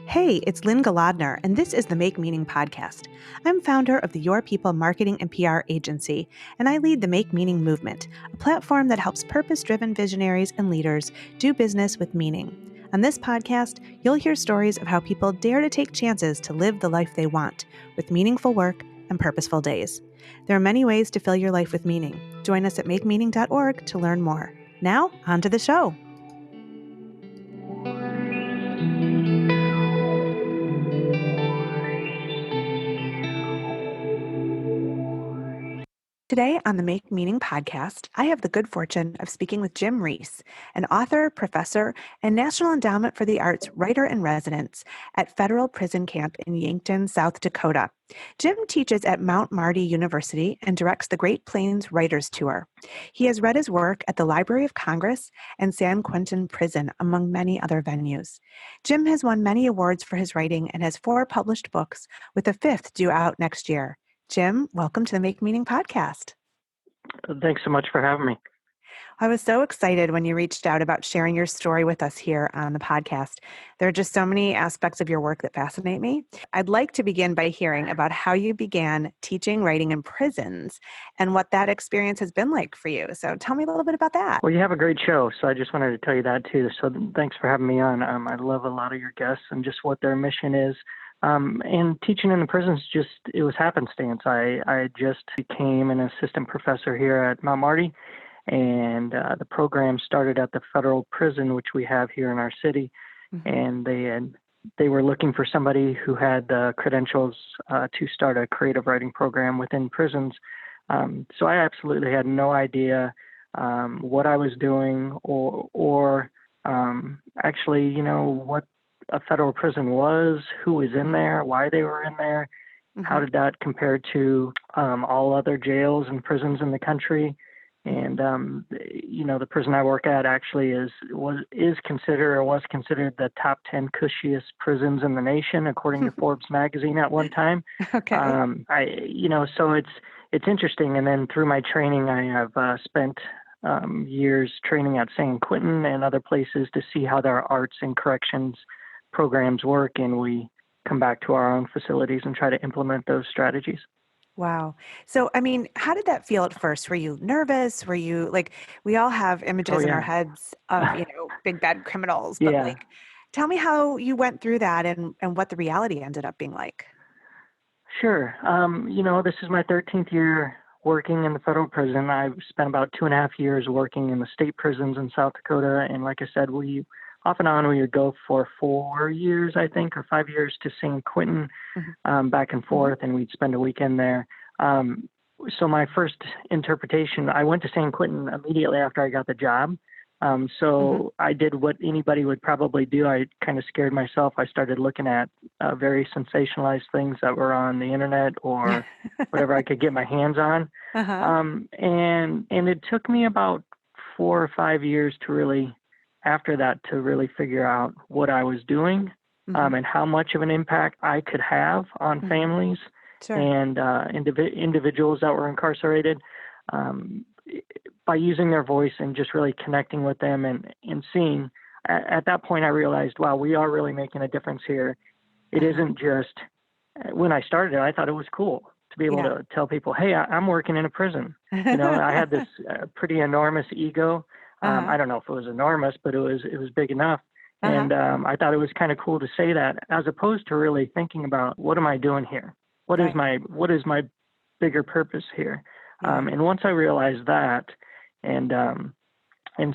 Hey, it's Lynn Galadner, and this is the Make Meaning podcast. I'm founder of the Your People marketing and PR agency, and I lead the Make Meaning movement, a platform that helps purpose-driven visionaries and leaders do business with meaning. On this podcast, you'll hear stories of how people dare to take chances to live the life they want, with meaningful work and purposeful days. There are many ways to fill your life with meaning. Join us at makemeaning.org to learn more. Now, on to the show. Today on the Make Meaning podcast, I have the good fortune of speaking with Jim Reese, an author, professor, and National Endowment for the Arts writer-in-residence at Federal Prison Camp in Yankton, South Dakota. Jim teaches at Mount Marty University and directs the Great Plains Writers Tour. He has read his work at the Library of Congress and San Quentin Prison, among many other venues. Jim has won many awards for his writing and has 4 published books, with a 5th due out next year. Jim, welcome to the Make Meaning podcast. Thanks so much for having me. I was so excited when you reached out about sharing your story with us here on the podcast. There are just so many aspects of your work that fascinate me. I'd like to begin by hearing about how you began teaching writing in prisons and what that experience has been like for you. So tell me a little bit about that. Well, you have a great show, so I just wanted to tell you that too. So thanks for having me on. I love a lot of your guests and just what their mission is. And teaching in the prisons, it was happenstance. I just became an assistant professor here at Mount Marty, and the program started at the federal prison, which we have here in our city. Mm-hmm. And they were looking for somebody who had the credentials to start a creative writing program within prisons. So I absolutely had no idea what I was doing or actually, what a federal prison was, who was in there, why they were in there, how did that compare to all other jails and prisons in the country. And the prison I work at actually was considered the top 10 cushiest prisons in the nation, according to Forbes magazine at one time. Okay. So it's interesting. And then through my training, I have spent years training at San Quentin and other places to see how their arts and corrections programs work, and we come back to our own facilities and try to implement those strategies. Wow. So, how did that feel at first? Were you nervous? Were you we all have images in our heads of, big bad criminals, but tell me how you went through that and what the reality ended up being like. Sure. This is my 13th year working in the federal prison. I've spent about 2.5 years working in the state prisons in South Dakota. And like I said, off and on, we would go for 4 years, I think, or 5 years to San Quentin, back and forth, and we'd spend a weekend there. So my first interpretation, I went to San Quentin immediately after I got the job. I did what anybody would probably do. I kind of scared myself. I started looking at very sensationalized things that were on the internet or whatever I could get my hands on. And it took me about 4 or 5 years after that to really figure out what I was doing and how much of an impact I could have on families and individuals that were incarcerated by using their voice and just really connecting with them and seeing. At that point, I realized, wow, we are really making a difference here. It isn't just, when I started, I thought it was cool to be able to tell people, hey, I'm working in a prison. I had this pretty enormous ego. I don't know if it was enormous, but it was big enough. And I thought it was kind of cool to say that, as opposed to really thinking about, what am I doing here? What is my bigger purpose here? And once I realized that and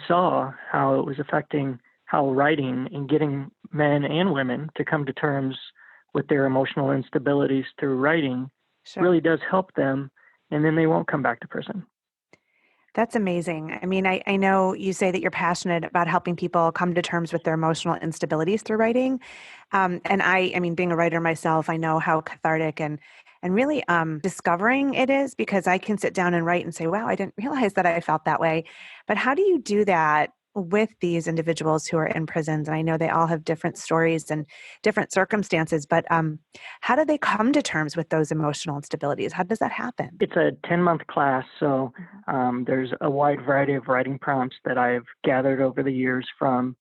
saw how it was affecting how writing and getting men and women to come to terms with their emotional instabilities through writing really does help them, and then they won't come back to prison. That's amazing. I know you say that you're passionate about helping people come to terms with their emotional instabilities through writing. And being a writer myself, I know how cathartic and really discovering it is, because I can sit down and write and say, wow, I didn't realize that I felt that way. But how do you do that with these individuals who are in prisons? And I know they all have different stories and different circumstances, but how do they come to terms with those emotional instabilities? How does that happen? It's a 10-month class, so there's a wide variety of writing prompts that I've gathered over the years from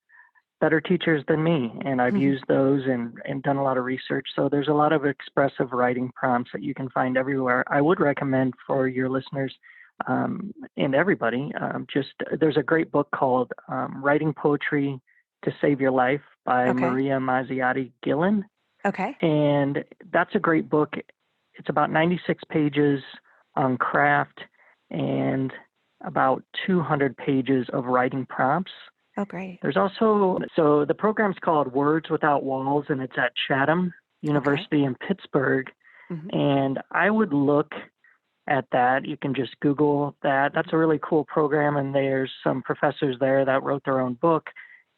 better teachers than me, and I've used those and done a lot of research. So there's a lot of expressive writing prompts that you can find everywhere. I would recommend for your listeners and everybody, there's a great book called Writing Poetry to Save Your Life by Okay. Maria Mazziotti Gillen. Okay. And that's a great book. It's about 96 pages on craft and about 200 pages of writing prompts. Oh, great. There's also, so the program's called Words Without Walls, and it's at Chatham University in Pittsburgh. And I would look at that. You can just Google that. That's a really cool program, and there's some professors there that wrote their own book.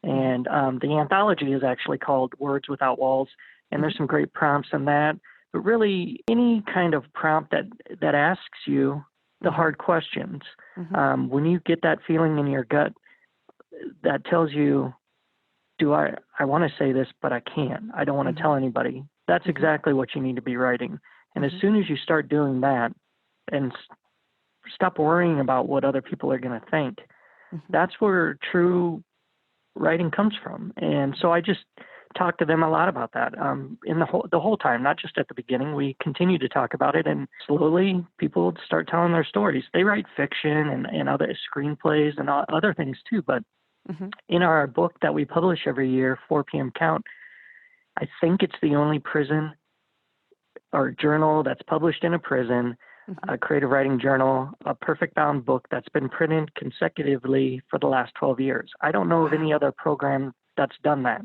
And the anthology is actually called Words Without Walls, and there's some great prompts in that. But really, any kind of prompt that asks you the hard questions, when you get that feeling in your gut that tells you, I want to say this, but I can't. I don't want to tell anybody. That's exactly what you need to be writing. And as soon as you start doing that and stop worrying about what other people are going to think, that's where true writing comes from. And so I just talk to them a lot about that in the whole time, not just at the beginning. We continue to talk about it, and slowly people start telling their stories. They write fiction and other screenplays and other things too. But in our book that we publish every year, 4 p.m. Count, I think it's the only prison or journal that's published in a prison, a creative writing journal, a perfect bound book that's been printed consecutively for the last 12 years. I don't know of any other program that's done that.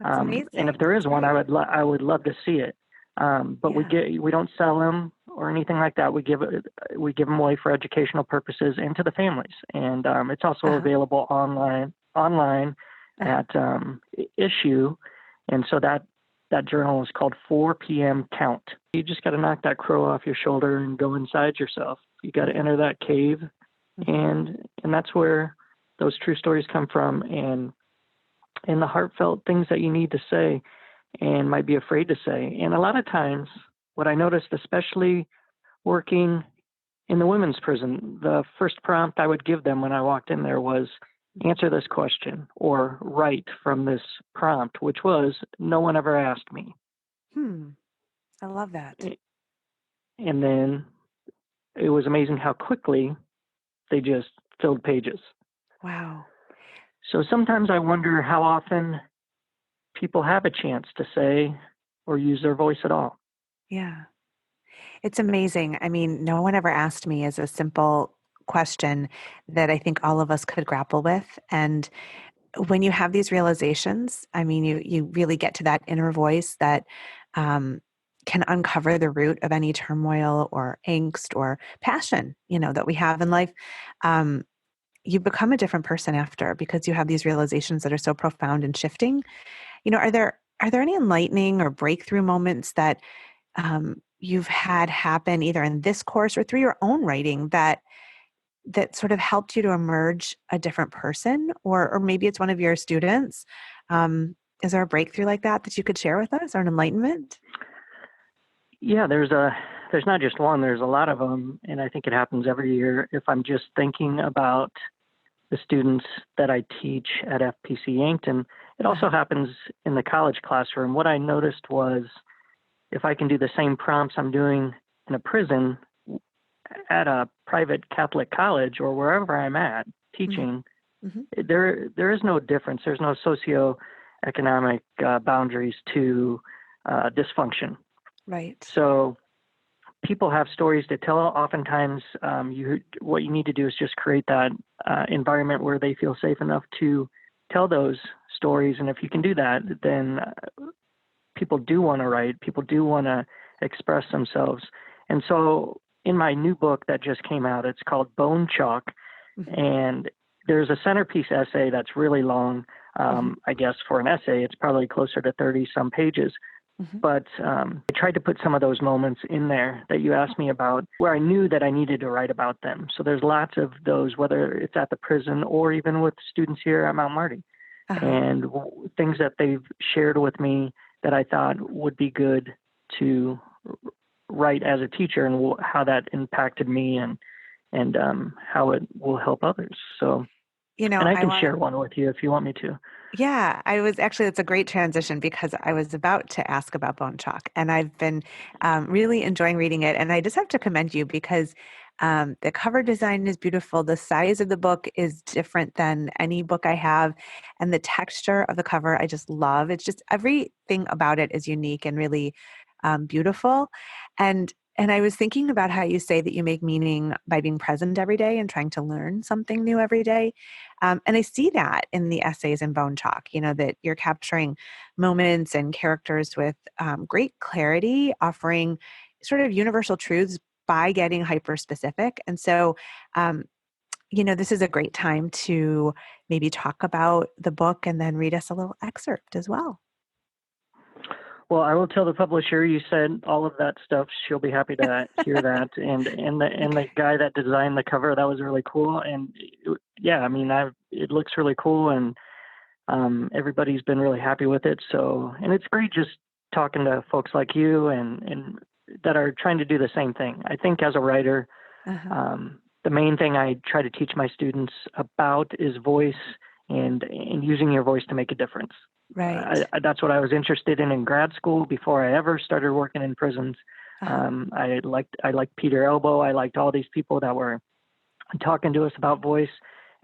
That's amazing. And if there is one, I would love to see it. But we don't sell them or anything like that. We give them away for educational purposes and to the families. And it's also available online at Issue. And so that journal is called 4 p.m. Count. You just got to knock that crow off your shoulder and go inside yourself. You got to enter that cave, and that's where those true stories come from, and the heartfelt things that you need to say and might be afraid to say. And a lot of times, what I noticed, especially working in the women's prison, the first prompt I would give them when I walked in there was, answer this question or write from this prompt, which was, no one ever asked me. I love that. And then it was amazing how quickly they just filled pages. Wow. So sometimes I wonder how often people have a chance to say or use their voice at all. Yeah. It's amazing. I mean, no one ever asked me is a simple question that I think all of us could grapple with. And when you have these realizations, I mean, you really get to that inner voice that can uncover the root of any turmoil or angst or passion, that we have in life. You become a different person after, because you have these realizations that are so profound and shifting. Are there any enlightening or breakthrough moments that you've had happen either in this course or through your own writing that sort of helped you to emerge a different person, or maybe it's one of your students? Is there a breakthrough like that you could share with us, or an enlightenment? Yeah, there's not just one, there's a lot of them. And I think it happens every year. If I'm just thinking about the students that I teach at FPC Yankton, it also happens in the college classroom. What I noticed was, if I can do the same prompts I'm doing in a prison at a private Catholic college or wherever I'm at teaching, there is no difference. There's no socioeconomic boundaries to dysfunction. Right. So people have stories to tell. Oftentimes, what you need to do is just create that environment where they feel safe enough to tell those stories. And if you can do that, then people do want to write. People do want to express themselves. And so in my new book that just came out, it's called Bone Chalk. And there's a centerpiece essay that's really long. I guess for an essay, it's probably closer to 30-some pages. But I tried to put some of those moments in there that you asked me about, where I knew that I needed to write about them. So there's lots of those, whether it's at the prison or even with students here at Mount Marty, and things that they've shared with me that I thought would be good to write as a teacher, and how that impacted me, and how it will help others. So, and I can share one with you if you want me to. Yeah, I was actually, it's a great transition because I was about to ask about Bone Chalk, and I've been really enjoying reading it. And I just have to commend you because the cover design is beautiful. The size of the book is different than any book I have, and the texture of the cover I just love. It's just everything about it is unique and really beautiful. And I was thinking about how you say that you make meaning by being present every day and trying to learn something new every day. And I see that in the essays in Bone Chalk, that you're capturing moments and characters with great clarity, offering sort of universal truths by getting hyper specific. And so, um, this is a great time to maybe talk about the book and then read us a little excerpt as well. Well, I will tell the publisher you said all of that stuff. She'll be happy to hear that. And the Okay. guy that designed the cover, that was really cool. And yeah, I mean, it looks really cool, and everybody's been really happy with it. So, and it's great just talking to folks like you and that are trying to do the same thing. I think as a writer, Uh-huh. the main thing I try to teach my students about is voice and using your voice to make a difference. Right. That's what I was interested in grad school before I ever started working in prisons. Uh-huh. I liked Peter Elbow. I liked all these people that were talking to us about voice.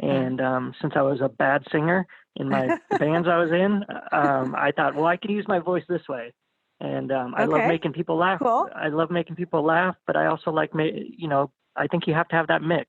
Uh-huh. And since I was a bad singer in the bands I was in, I thought, well, I could use my voice this way. And I love Okay. making people laugh. Cool. I love making people laugh, but I also like, I think you have to have that mix.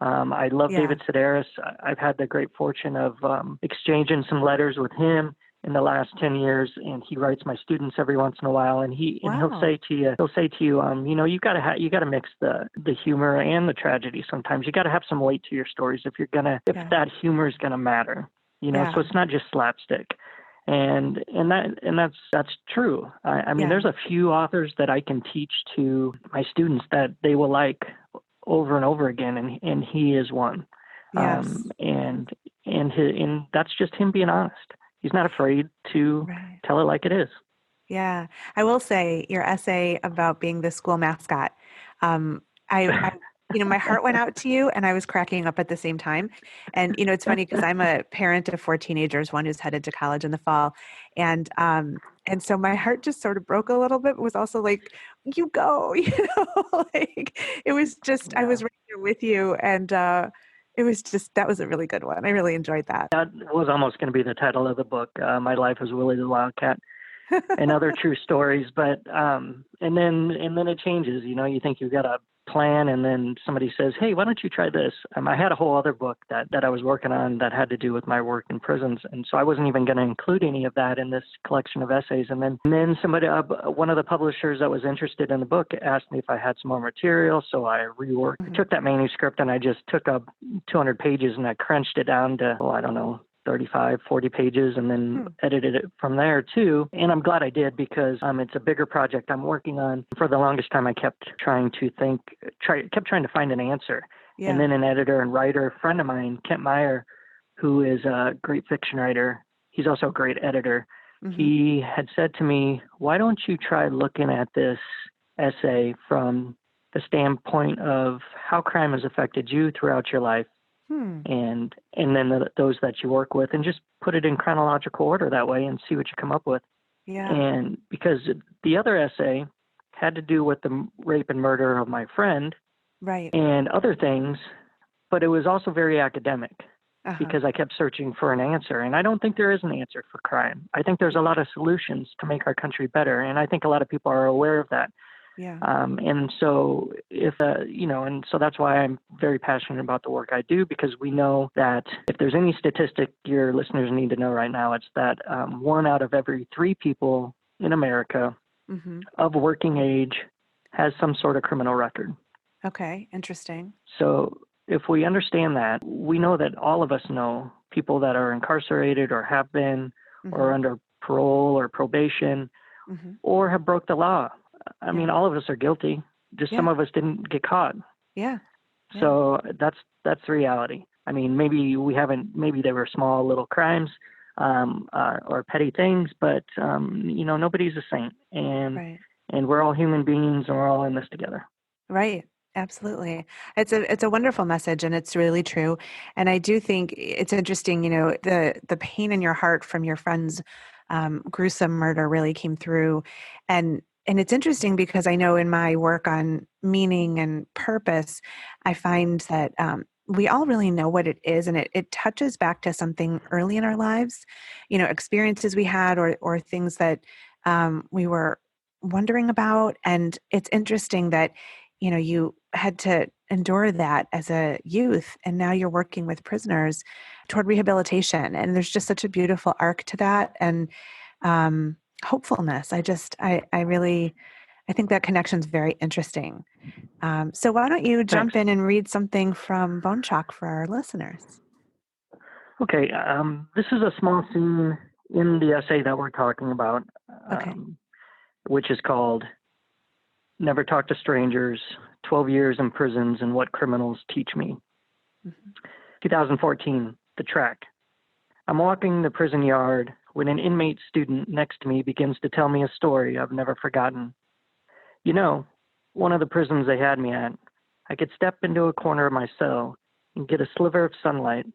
I love Yeah. David Sedaris. I've had the great fortune of exchanging some letters with him in the last 10 years, and he writes my students every once in a while, and he'll Wow. say to you, you got to mix the humor and the tragedy. Sometimes you got to have some weight to your stories if Yeah. that humor is gonna matter, Yeah. so it's not just slapstick. And that's true. I mean, Yeah. there's a few authors that I can teach to my students that they will like over and over again, and he is one. Yes. And that's just him being honest. He's not afraid to Right. tell it like it is. Yeah. I will say your essay about being the school mascot. Um, my heart went out to you and I was cracking up at the same time. And, it's funny because I'm a parent of four teenagers, one who's headed to college in the fall. And so my heart just sort of broke a little bit, but was also like, you go, like it was just, I Yeah. was right there with you. And, that was a really good one. I really enjoyed that. That was almost going to be the title of the book. My life as Willie the Wildcat and other true stories. But and then it changes. You think you've got a plan, and then somebody says, "Hey, why don't you try this?" I had a whole other book that I was working on that had to do with my work in prisons, and so I wasn't even going to include any of that in this collection of essays. And then somebody, one of the publishers that was interested in the book, asked me if I had some more material. So I reworked, I Mhm. took that manuscript, and I just took up 200 pages and I crunched it down to, I don't know, 35, 40 pages, and then Hmm. edited it from there too. And I'm glad I did because it's a bigger project I'm working on. For the longest time, I kept trying to kept trying to find an answer. And Yeah. then an editor and writer friend of mine, Kent Meyer, who is a great fiction writer, he's also a great editor. Hmm. He had said to me, "Why don't you try looking at this essay from the standpoint of how crime has affected you throughout your life Hmm. and then those that you work with, and just put it in chronological order that way and see what you come up with." Yeah. And because the other essay had to do with the rape and murder of my friend Right. and other things, but it was also very academic Uh-huh. because I kept searching for an answer. And I don't think there is an answer for crime. I think there's a lot of solutions to make our country better. And I think a lot of people are aware of that. Yeah. And so and so that's why I'm very passionate about the work I do, because we know that if there's any statistic your listeners need to know right now, it's that 1 out of every 3 people in America Hmm. of working age has some sort of criminal record. Okay. Interesting. So if we understand that, we know that all of us know people that are incarcerated or have been Hmm. or under parole or probation Hmm. or have broke the law. I Yeah. mean, all of us are guilty. Just some Yeah. of us didn't get caught. Yeah. Yeah. So that's the reality. I mean, maybe we haven't. Maybe they were small little crimes or petty things, but nobody's a saint, and Right. and we're all human beings, and we're all in this together. Right. Absolutely. It's a wonderful message and it's really true. And I do think it's interesting, the pain in your heart from your friend's gruesome murder really came through. And it's interesting because I know in my work on meaning and purpose, I find that we all really know what it is, and it touches back to something early in our lives, experiences we had or things that we were wondering about. And it's interesting that you had to endure that as a youth, and now you're working with prisoners toward rehabilitation. And there's just such a beautiful arc to that, and hopefulness. I really, I think that connection is very interesting. So why don't you Thanks. jump in and read something from Bone Chalk for our listeners? Okay, this is a small scene in the essay that we're talking about, Okay. which is called Never Talk to Strangers, 12 Years in Prisons and What Criminals Teach Me. Mm-hmm. 2014, The Track. I'm walking the prison yard when an inmate student next to me begins to tell me a story I've never forgotten. One of the prisons they had me at, I could step into a corner of my cell and get a sliver of sunlight,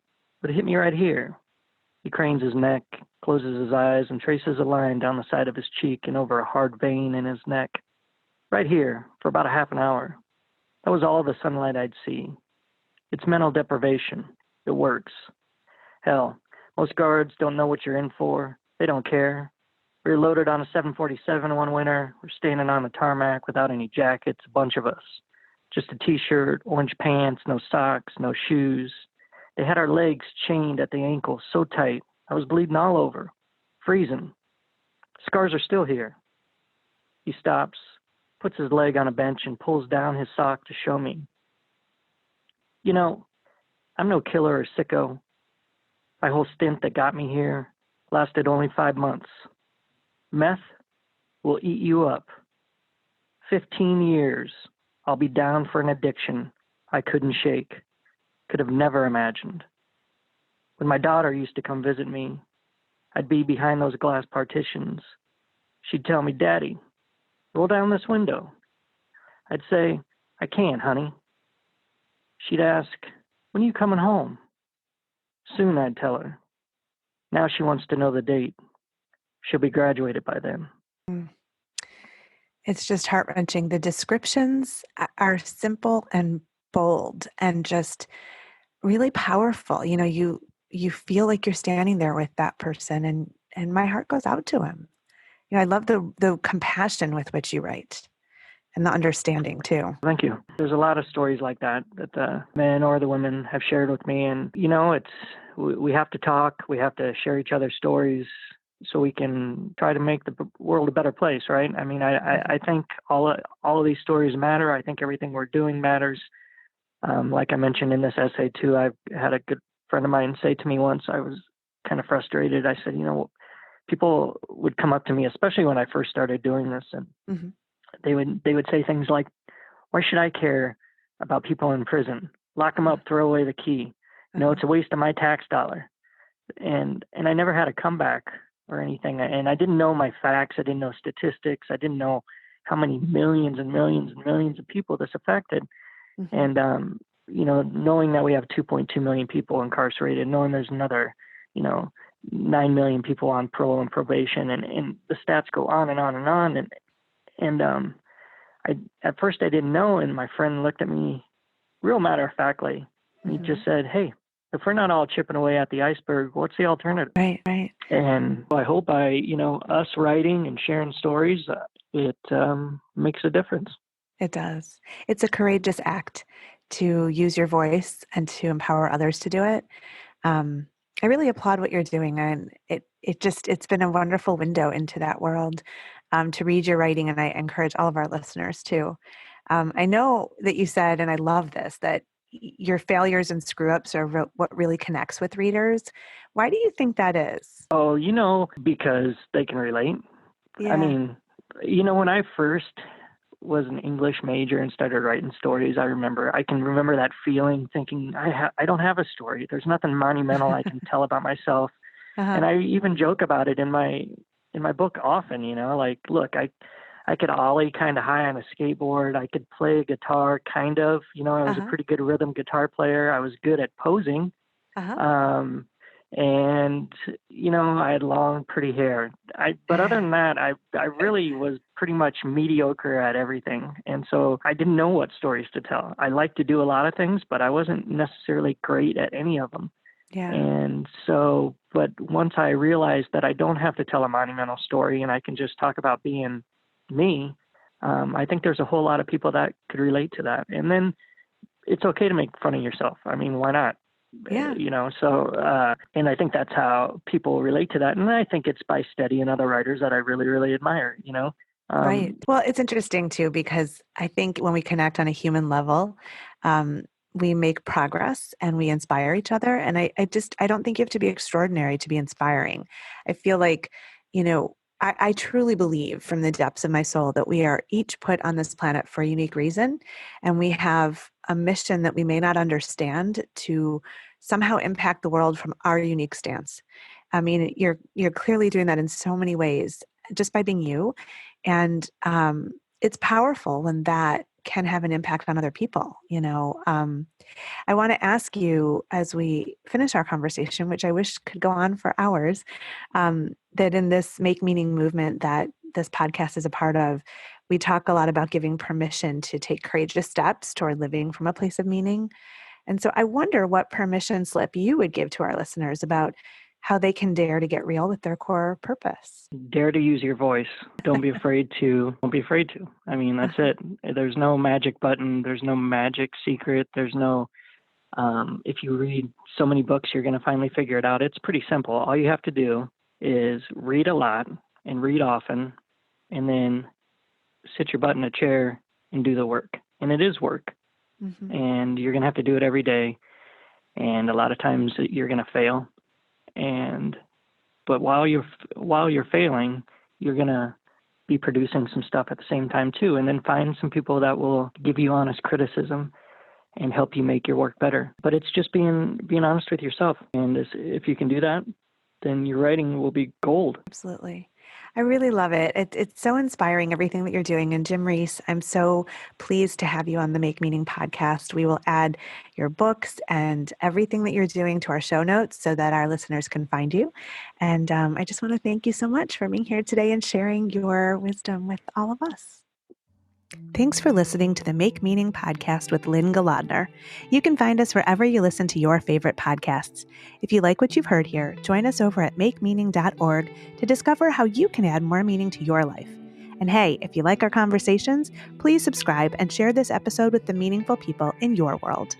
but it hit me right here. He cranes his neck, closes his eyes, and traces a line down the side of his cheek and over a hard vein in his neck. Right here, for about a half an hour. That was all the sunlight I'd see. It's mental deprivation. It works. Hell, most guards don't know what you're in for. They don't care. We were loaded on a 747 one winter. We're standing on the tarmac without any jackets, a bunch of us. Just a t-shirt, orange pants, no socks, no shoes. They had our legs chained at the ankles so tight, I was bleeding all over, freezing. Scars are still here. He stops, puts his leg on a bench and pulls down his sock to show me. I'm no killer or sicko. My whole stint that got me here lasted only 5 months. Meth will eat you up. 15 years, I'll be down for an addiction I couldn't shake, could have never imagined. When my daughter used to come visit me, I'd be behind those glass partitions. She'd tell me, "Daddy, roll down this window." I'd say, "I can't, honey." She'd ask, "When are you coming home?" "Soon," I'd tell her. Now she wants to know the date. She'll be graduated by then. Mm. It's just heart-wrenching. The descriptions are simple and bold and just really powerful. You feel like you're standing there with that person, and my heart goes out to him. I love the compassion with which you write and the understanding too. Thank you. There's a lot of stories like that the men or the women have shared with me, and we have to talk. We have to share each other's stories so we can try to make the world a better place, right? I mean, I think all of these stories matter. I think everything we're doing matters. Like I mentioned in this essay too, I've had a good friend of mine say to me once, I was kind of frustrated. I said, people would come up to me, especially when I first started doing this, and Mm-hmm. they would say things like, "Why should I care about people in prison? Lock them up, throw away the key. It's a waste of my tax dollar." And I never had a comeback or anything. And I didn't know my facts. I didn't know statistics. I didn't know how many millions and millions and millions of people this affected. Mm-hmm. And knowing that we have 2.2 million people incarcerated, knowing there's another 9 million people on parole and probation, and the stats go on and on and on. And at first I didn't know, and my friend looked at me real matter-of-factly, and he just said, "Hey, if we're not all chipping away at the iceberg, what's the alternative?" Right, right. And I hope by us writing and sharing stories, it makes a difference. It does. It's a courageous act to use your voice and to empower others to do it. I really applaud what you're doing, and it's been a wonderful window into that world to read your writing, and I encourage all of our listeners to. I know that you said, and I love this, that your failures and screw ups are what really connects with readers. Why do you think that is? Oh, because they can relate. Yeah. I mean, when I first was an English major and started writing stories, I can remember that feeling, thinking I don't have a story. There's nothing monumental I can tell about myself. Uh-huh. And I even joke about it in my book often, like, look, I I could ollie kind of high on a skateboard. I could play guitar, kind of. I was a Uh-huh. pretty good rhythm guitar player. I was good at posing. Uh-huh. Um, and I had long, pretty hair. But other than that, I really was pretty much mediocre at everything, and so I didn't know what stories to tell. I liked to do a lot of things, but I wasn't necessarily great at any of them. Yeah. And so, but once I realized that I don't have to tell a monumental story, and I can just talk about being me, I think there's a whole lot of people that could relate to that. And then it's okay to make fun of yourself. I mean, why not? Yeah. And I think that's how people relate to that. And I think it's by studying other writers that I really, really admire. Right. Well, it's interesting too, because I think when we connect on a human level, um, we make progress and we inspire each other. And I don't think you have to be extraordinary to be inspiring. I feel like, I truly believe from the depths of my soul that we are each put on this planet for a unique reason. And we have a mission that we may not understand to somehow impact the world from our unique stance. I mean, you're clearly doing that in so many ways just by being you. And it's powerful when that can have an impact on other people. I want to ask you as we finish our conversation, which I wish could go on for hours, that in this Make Meaning movement that this podcast is a part of, we talk a lot about giving permission to take courageous steps toward living from a place of meaning. And so I wonder what permission slip you would give to our listeners about how they can dare to get real with their core purpose. Dare to use your voice. Don't be afraid to. Don't be afraid to. I mean, that's it. There's no magic button. There's no magic secret. There's no, if you read so many books, you're going to finally figure it out. It's pretty simple. All you have to do is read a lot and read often, and then sit your butt in a chair and do the work. And it is work. Mm-hmm. And you're going to have to do it every day. And a lot of times you're going to fail. But while you're failing, you're going to be producing some stuff at the same time too. And then find some people that will give you honest criticism and help you make your work better. But it's just being honest with yourself. And if you can do that, then your writing will be gold. Absolutely. I really love it. It's so inspiring, everything that you're doing. And Jim Reese, I'm so pleased to have you on the Make Meaning podcast. We will add your books and everything that you're doing to our show notes so that our listeners can find you. And I just want to thank you so much for being here today and sharing your wisdom with all of us. Thanks for listening to the Make Meaning podcast with Lynn Galadner. You can find us wherever you listen to your favorite podcasts. If you like what you've heard here, join us over at makemeaning.org to discover how you can add more meaning to your life. And hey, if you like our conversations, please subscribe and share this episode with the meaningful people in your world.